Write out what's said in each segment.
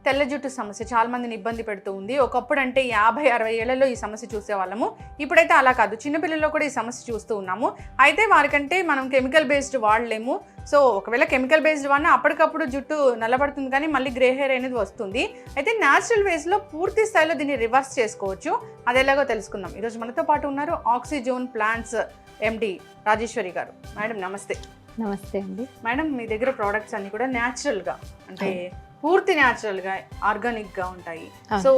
తెల్ల జుట్టు సమస్య చాలా మందిని ఇబ్బంది పెడుతూ ఉంది. ఒకప్పుడు అంటే 50-60 ఏళ్లలో ఈ సమస్య చూసేవాళ్ళము. ఇప్పుడైతే అలా కాదు, చిన్నపిల్లల్లో కూడా ఈ సమస్య చూస్తూ ఉన్నాము. అయితే వారికంటే మనం కెమికల్ బేస్డ్ వాడలేము. సో ఒకవేళ కెమికల్ బేస్డ్ వాడినా అప్పటికప్పుడు జుట్టు నల్లబడుతుంది, కానీ మళ్ళీ గ్రే హెయిర్ అనేది వస్తుంది. అయితే న్యాచురల్ వేస్లో పూర్తి స్థాయిలో దీన్ని రివర్స్ చేసుకోవచ్చు. అది ఎలాగో తెలుసుకుందాం. ఈరోజు మనతో పాటు ఉన్నారు ఆక్సిజోన్ ప్లాంట్స్ ఎండి రాజేశ్వరి గారు. మేడం నమస్తే. నమస్తే అండి. మేడం, మీ దగ్గర ప్రోడక్ట్స్ అన్ని కూడా న్యాచురల్గా, అంటే పూర్తి న్యాచురల్గా ఆర్గానిక్గా ఉంటాయి. సో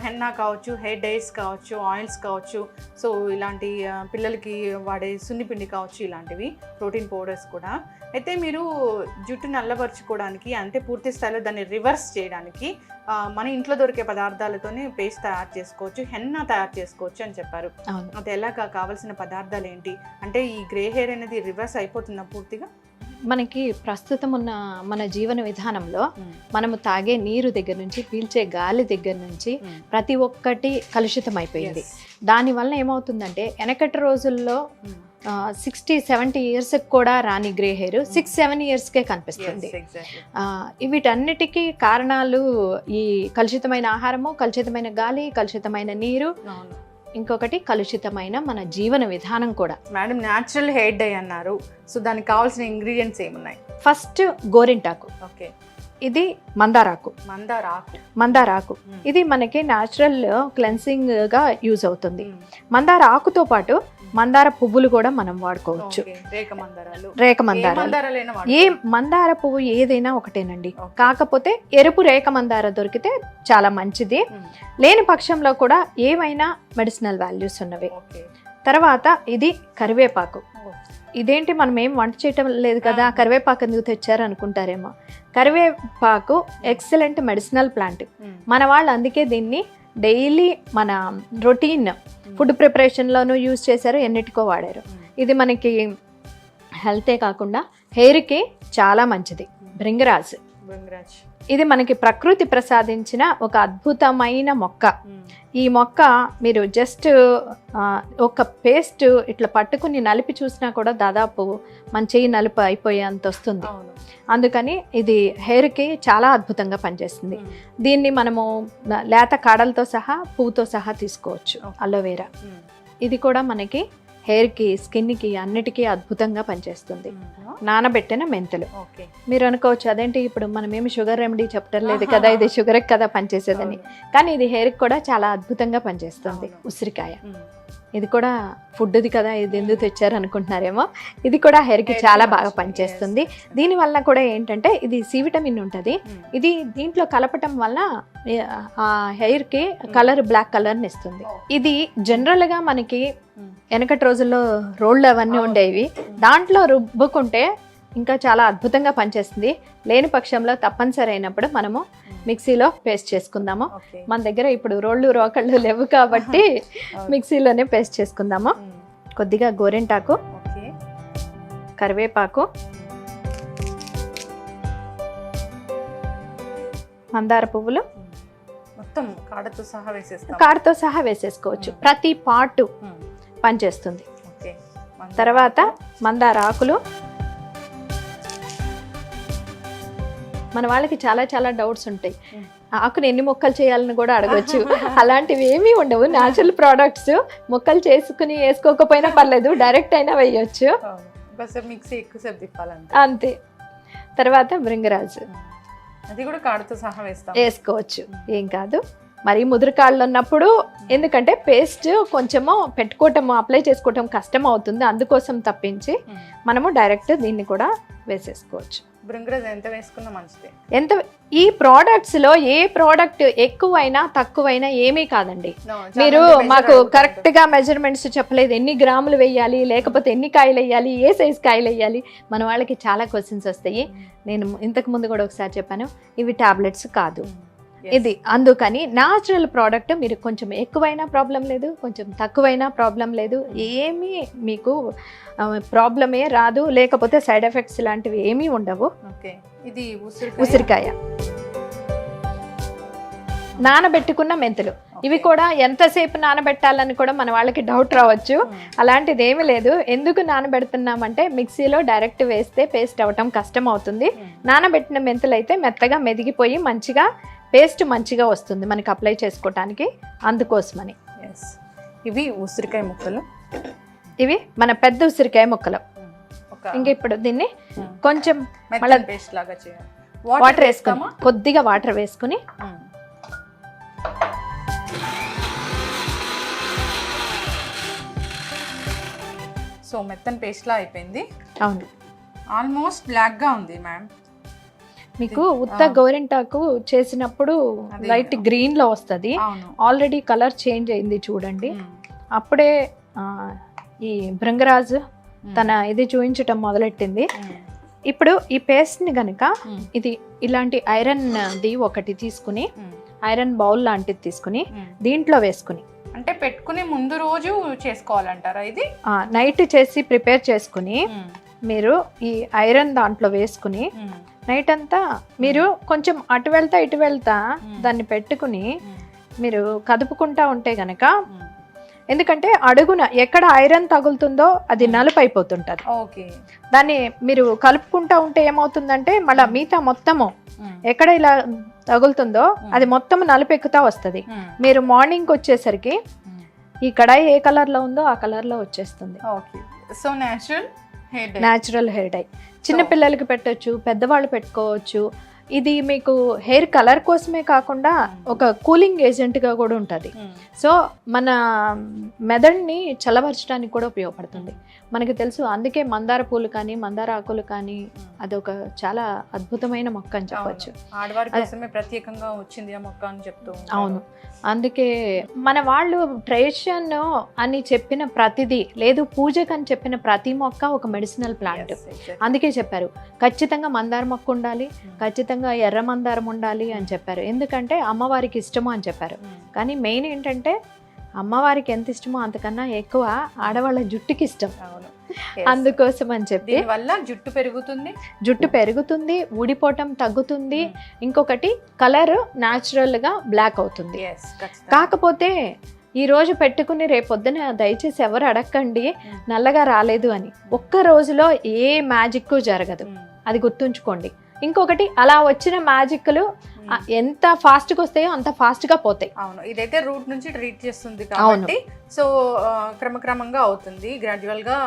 హెన్నా కావచ్చు, హెయిర్ డైస్ కావచ్చు, ఆయిల్స్ కావచ్చు, సో ఇలాంటి పిల్లలకి వాడే సున్నిపిండి కావచ్చు, ఇలాంటివి ప్రోటీన్ పౌడర్స్ కూడా. అయితే మీరు జుట్టు నల్లబరుచుకోవడానికి, అంటే పూర్తి స్థాయిలో దాన్ని రివర్స్ చేయడానికి మన ఇంట్లో దొరికే పదార్థాలతోనే పేస్ట్ తయారు చేసుకోవచ్చు, హెన్నా తయారు చేసుకోవచ్చు అని చెప్పారు. అది ఎలాగా, కావాల్సిన పదార్థాలు ఏంటి, అంటే ఈ గ్రే హెయిర్ అనేది రివర్స్ అయిపోతుందా పూర్తిగా? మనకి ప్రస్తుతం ఉన్న మన జీవన విధానంలో మనము తాగే నీరు దగ్గర నుంచి, పీల్చే గాలి దగ్గర నుంచి ప్రతి ఒక్కటి కలుషితం అయిపోయింది. దానివల్ల ఏమవుతుందంటే వెనకటి రోజుల్లో 60-70 ఇయర్స్కి కూడా రాని గ్రే హెయిర్ 6-7 ఇయర్స్కే కనిపిస్తుంది. వీటన్నిటికీ కారణాలు ఈ కలుషితమైన ఆహారము, కలుషితమైన గాలి, కలుషితమైన నీరు, ఇంకొకటి కలుషితమైన మన జీవన విధానం కూడా. మేడం, న్యాచురల్ హెయిర్ డై అన్నారు, సో దానికి కావాల్సిన ఇంగ్రీడియంట్స్ ఏమున్నాయి? ఫస్ట్ గోరింటాకు. ఓకే. ఇది మందారాకు. మందారాకు ఇది మనకి న్యాచురల్ క్లెన్సింగ్ గా యూజ్ అవుతుంది. మందార ఆకుతో పాటు మందార పువ్వులు కూడా మనం వాడుకోవచ్చు. రేఖ మందారాలు, ఏ మందార పువ్వు ఏదైనా ఒకటేనండి. కాకపోతే ఎరుపు రేఖ మందార దొరికితే చాలా మంచిది. లేని పక్షంలో కూడా ఏవైనా మెడిసినల్ వాల్యూస్ ఉన్నవి. తర్వాత ఇది కరివేపాకు. ఇదేంటి, మనం ఏం వంట చేయటం లేదు కదా, కరివేపాకు ఎందుకు తెచ్చారు అనుకుంటారేమో. కరివేపాకు ఎక్సలెంట్ మెడిసినల్ ప్లాంట్. మన వాళ్ళు అందుకే దీన్ని డైలీ మన రొటీన్ ఫుడ్ ప్రిపరేషన్లోనూ యూజ్ చేశారు, ఎన్నిటికో వాడారు. ఇది మనకి హెల్తే కాకుండా హెయిర్కి చాలా మంచిది. భృంగరాజ్, ఇది మనకి ప్రకృతి ప్రసాదించిన ఒక అద్భుతమైన మొక్క. ఈ మొక్క మీరు జస్ట్ ఒక పేస్ట్ ఇట్లా పట్టుకుని నలిపి చూసినా కూడా దాదాపు మన చెయ్యి నలుపు అయిపోయేంత వస్తుంది. అందుకని ఇది హెయిర్కి చాలా అద్భుతంగా పనిచేస్తుంది. దీన్ని మనము లేత కాడలతో సహా, పువ్వుతో సహా తీసుకోవచ్చు. అలోవేరా, ఇది కూడా మనకి హెయిర్కి, స్కిన్కి అన్నిటికీ అద్భుతంగా పనిచేస్తుంది. నానబెట్టిన మెంతులు. మీరు అనుకోవచ్చు అదేంటి ఇప్పుడు మనం ఏమి షుగర్ రెమెడీ చెప్పడం లేదు కదా, ఇది షుగర్కి కదా పనిచేసేదని. కానీ ఇది హెయిర్కి కూడా చాలా అద్భుతంగా పనిచేస్తుంది. ఉసిరికాయ, ఇది కూడా ఫుడ్ది కదా, ఇది ఎందుకు తెచ్చారు అనుకుంటున్నారేమో. ఇది కూడా హెయిర్కి చాలా బాగా పనిచేస్తుంది. దీనివల్ల కూడా ఏంటంటే ఇది సి విటమిన్ ఉంటుంది. ఇది దీంట్లో కలపటం వల్ల ఆ హెయిర్కి కలర్, బ్లాక్ కలర్ని ఇస్తుంది. ఇది జనరల్గా మనకి వెనకటి రోజుల్లో రోళ్ళు అవన్నీ ఉండేవి, దాంట్లో రుబ్బుకుంటే ఇంకా చాలా అద్భుతంగా పనిచేస్తుంది. లేని పక్షంలో తప్పనిసరి అయినప్పుడు మనము మిక్సీలో పేస్ట్ చేసుకుందాము. మన దగ్గర ఇప్పుడు రోళ్ళు, రోకళ్ళు లేవు కాబట్టి మిక్సీలోనే పేస్ట్ చేసుకుందాము. కొద్దిగా గోరింటాకు, కరివేపాకు, మందార పువ్వులు మొత్తం కాడతో సహా వేసేసుకోవచ్చు. ప్రతి పార్టు పనిచేస్తుంది. తర్వాత మందార ఆకులు. మన వాళ్ళకి చాలా చాలా డౌట్స్ ఉంటాయి, ఆకుని ఎన్ని మొక్కలు చేయాలని కూడా అడగచ్చు. అలాంటివి ఏమీ ఉండవు. న్యాచురల్ ప్రోడక్ట్స్ మొక్కలు చేసుకుని వేసుకోకపోయినా పర్లేదు, డైరెక్ట్ అయినా వేయచ్చు, అంతే. తర్వాత భృంగరాజ్, అది కూడా కాడతో సహా వేసుకోవచ్చు, ఏం కాదు. మరి ముదురు కాళ్ళు ఉన్నప్పుడు, ఎందుకంటే పేస్ట్ కొంచెము పెట్టుకోవటము, అప్లై చేసుకోవటం కష్టం అవుతుంది, అందుకోసం తప్పించి మనము డైరెక్ట్ దీన్ని కూడా వేసేసుకోవచ్చు. ఎంత వేసుకున్నా మంచిది. ఎంత ఈ ప్రోడక్ట్స్ లో ఏ ప్రోడక్ట్ ఎక్కువైనా తక్కువైనా ఏమీ కాదండి. మీరు మాకు కరెక్ట్ గా మెజర్మెంట్స్ చెప్పలేదు, ఎన్ని గ్రాములు వేయాలి, లేకపోతే ఎన్ని కాయలు వేయాలి, ఏ సైజ్ కాయలు వేయాలి, మన వాళ్ళకి చాలా క్వశ్చన్స్ వస్తాయి. నేను ఇంతకు ముందు కూడా ఒకసారి చెప్పాను, ఇవి టాబ్లెట్స్ కాదు. ఇది అందుకని న్యాచురల్ ప్రోడక్ట్ మీరు కొంచెం ఎక్కువైనా ప్రాబ్లం లేదు, కొంచెం తక్కువైనా ప్రాబ్లం లేదు, ఏమీ మీకు ప్రాబ్లమే రాదు, లేకపోతే సైడ్ ఎఫెక్ట్స్ లాంటివి ఏమీ ఉండవు. ఇది ఉసిరికాయ, నానబెట్టుకున్న మెంతులు. ఇవి కూడా ఎంతసేపు నానబెట్టాలని కూడా మన వాళ్ళకి డౌట్ రావచ్చు. అలాంటిది ఏమీ లేదు. ఎందుకు నానబెడుతున్నామంటే మిక్సీలో డైరెక్ట్ వేస్తే పేస్ట్ అవ్వటం కష్టం అవుతుంది. నానబెట్టిన మెంతులు అయితే మెత్తగా మెదిగిపోయి మంచిగా పేస్ట్ మంచిగా వస్తుంది మనకి అప్లై చేసుకోవటానికి, అందుకోసమని. ఎస్, ఇవి ఉసిరికాయ ముక్కలు, ఇవి మన పెద్ద ఉసిరికాయ ముక్కలు. ఇంక ఇప్పుడు దీన్ని కొంచెం మళ్ళీ పేస్ట్ లాగా చేయాలి. వాటర్ వేసుకొని, కొద్దిగా వాటర్ వేసుకుని సో మెత్తని పేస్ట్ లా అయిపోయింది. అవును, ఆల్మోస్ట్ బ్లాక్ గా ఉంది మ్యామ్. మీకు ఉత్త గోరింటాకు చేసినప్పుడు లైట్ గ్రీన్ లో వస్తుంది, ఆల్రెడీ కలర్ చేంజ్ అయింది చూడండి. అప్పుడే ఈ భృంగరాజు తన ఇది చూపించటం మొదలెట్టింది. ఇప్పుడు ఈ పేస్ట్ ని గనుక ఇది ఇలాంటి ఐరన్ ది ఒకటి తీసుకుని, ఐరన్ బౌల్ లాంటిది తీసుకుని దీంట్లో వేసుకుని, అంటే పెట్టుకుని ముందు రోజు చేసుకోవాలంటారా ఇది? నైట్ చేసి ప్రిపేర్ చేసుకుని మీరు ఈ ఐరన్ దాంట్లో వేసుకుని నైట్ అంతా మీరు కొంచెం అటు వెళ్తా ఇటు వెళ్తా దాన్ని పెట్టుకుని మీరు కదుపుకుంటా ఉంటే గనక, ఎందుకంటే అడుగున ఎక్కడ ఐరన్ తగులుతుందో అది నలుపు అయిపోతుంటది. దాన్ని మీరు కలుపుకుంటా ఉంటే ఏమవుతుందంటే మళ్ళీ మిగతా మొత్తము ఎక్కడ ఇలా తగులుతుందో అది మొత్తం నలుపు ఎక్కుతా వస్తుంది. మీరు మార్నింగ్ వచ్చేసరికి ఈ కడాయి ఏ కలర్ లో ఉందో ఆ కలర్ లో వచ్చేస్తుంది. సో న్యాచురల్ హెయిర్ డై చిన్న పిల్లలకి పెట్టొచ్చు, పెద్దవాళ్ళు పెట్టుకోవచ్చు. ఇది మీకు హెయిర్ కలర్ కోసమే కాకుండా ఒక కూలింగ్ ఏజెంట్ గా కూడా ఉంటుంది. సో మన మెదడుని చల్లబరచడానికి కూడా ఉపయోగపడుతుంది. మనకి తెలుసు, అందుకే మందార పూలు కానీ మందార ఆకులు కానీ అదొక చాలా అద్భుతమైన మొక్క అని చెప్పొచ్చు. ఆడవారి కోసమే ప్రత్యేకంగా వచ్చింది ఆ మొక్క అని చెప్తూ. అవును, అందుకే మన వాళ్ళు ట్రెడిషన్ అని చెప్పిన ప్రతిదీ, లేదు పూజకు అని చెప్పిన ప్రతి మొక్క ఒక మెడిసినల్ ప్లాంట్. అందుకే చెప్పారు ఖచ్చితంగా మందార మొక్క ఉండాలి, ఖచ్చితంగా ఎర్ర మందారం ఉండాలి అని చెప్పారు. ఎందుకంటే అమ్మవారికి ఇష్టము అని చెప్పారు. కానీ మెయిన్ ఏంటంటే అమ్మవారికి ఎంత ఇష్టమో అంతకన్నా ఎక్కువ ఆడవాళ్ళ జుట్టుకి ఇష్టం. అందుకోసం అని చెప్పి వల్ల జుట్టు పెరుగుతుంది, ఊడిపోవటం తగ్గుతుంది. ఇంకొకటి కలర్ న్యాచురల్ గా బ్లాక్ అవుతుంది. కాకపోతే ఈ రోజు పెట్టుకుని రేపొద్దున దయచేసి ఎవరు అడగండి నల్లగా రాలేదు అని. ఒక్క రోజులో ఏ మ్యాజిక్ జరగదు, అది గుర్తుంచుకోండి. ఇంకొకటి అలా వచ్చిన మ్యాజిక్లు ఎంత ఫాస్ట్ గా వస్తాయో అంత ఫాస్ట్ గా పోతాయి. అవును, ఇదైతే రూట్ నుంచి ట్రీట్ చేస్తుంది కాబట్టి సో క్రమక్రమంగా అవుతుంది, గ్రాడ్యువల్ గా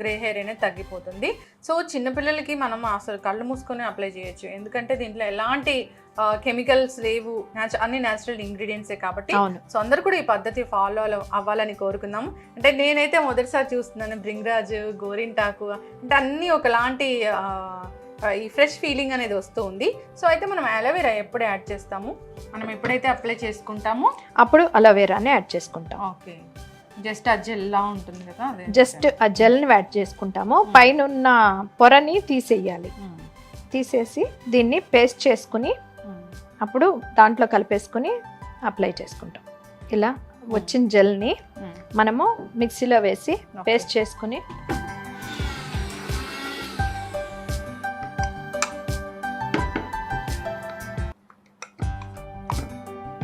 గ్రే హెయిర్ అనేది తగ్గిపోతుంది. సో చిన్నపిల్లలకి మనం అసలు కళ్ళు మూసుకొని అప్లై చేయొచ్చు, ఎందుకంటే దీంట్లో ఎలాంటి కెమికల్స్ లేవు, అన్ని న్యాచురల్ ఇంగ్రీడియంట్సే కాబట్టి. సో అందరు కూడా ఈ పద్ధతి ఫాలో అవ్వాలని కోరుకుందాం. అంటే నేనైతే మొదటిసారి చూస్తున్నాను భృంగరాజు, గోరింటాకు అంటే అన్నీ ఒకలాంటి ఈ ఫ్రెష్ ఫీలింగ్ అనేది వస్తూ ఉంది. సో అయితే మనం అలోవెరా ఎప్పుడు యాడ్ చేస్తాము, మనం ఎప్పుడైతే అప్లై చేసుకుంటామో అప్పుడు అలోవెరాని యాడ్ చేసుకుంటాం. ఓకే, జస్ట్ ఆ జెల్ లా ఉంటుంది కదా, జస్ట్ ఆ జెల్ని యాడ్ చేసుకుంటాము. పైన ఉన్న పొరని తీసేయాలి, తీసేసి దీన్ని పేస్ట్ చేసుకుని అప్పుడు దాంట్లో కలిపేసుకుని అప్లై చేసుకుంటాం. ఇలా వచ్చిన జెల్ని మనము మిక్సీలో వేసి పేస్ట్ చేసుకుని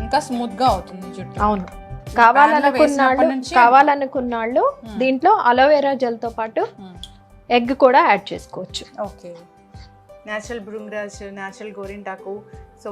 ఇంకా స్మూత్ గా అవుతుంది జుట్టు. అవును, కావాలనుకున్నాళ్ళు దీంట్లో అలోవెరా జెల్ తో పాటు ఎగ్ కూడా యాడ్ చేసుకోవచ్చు. ఓకే, న్యాచురల్ భృంగరాజ్, న్యాచురల్ గోరింటాకు, సో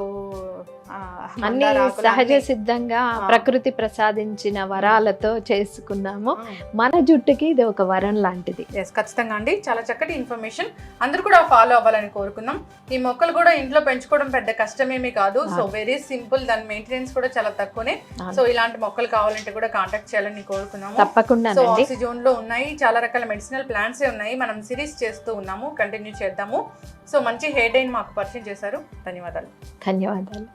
అన్ని సహజ సిద్ధంగా ప్రకృతి ప్రసాదించిన వరాలతో చేసుకున్నాము. మన జుట్టుకి ఇది ఒక వరం లాంటిది. ఖచ్చితంగా అండి, చాలా చక్కటి ఇన్ఫర్మేషన్, అందరూ కూడా ఫాలో అవ్వాలని కోరుకుందాం. ఈ మొక్కలు కూడా ఇంట్లో పెంచుకోవడం పెద్ద కష్టమేమీ కాదు, సో వెరీ సింపుల్, దాని మెయింటెనెన్స్ కూడా చాలా తక్కువనే. సో ఇలాంటి మొక్కలు కావాలంటే కూడా కాంటాక్ట్ చేయాలని కోరుకున్నాము. తప్పకుండా. సో ఆక్సిజోన్ లో ఉన్నాయి, చాలా రకాల మెడిసినల్ ప్లాంట్స్ ఉన్నాయి, మనం సిరీస్ చేస్తూ ఉన్నాము, కంటిన్యూ చేద్దాము. సో మంచి హెయిర్ డైన్ మాకు పరిచయం చేశారు, ధన్యవాదాలు. ధన్యవాదాలు.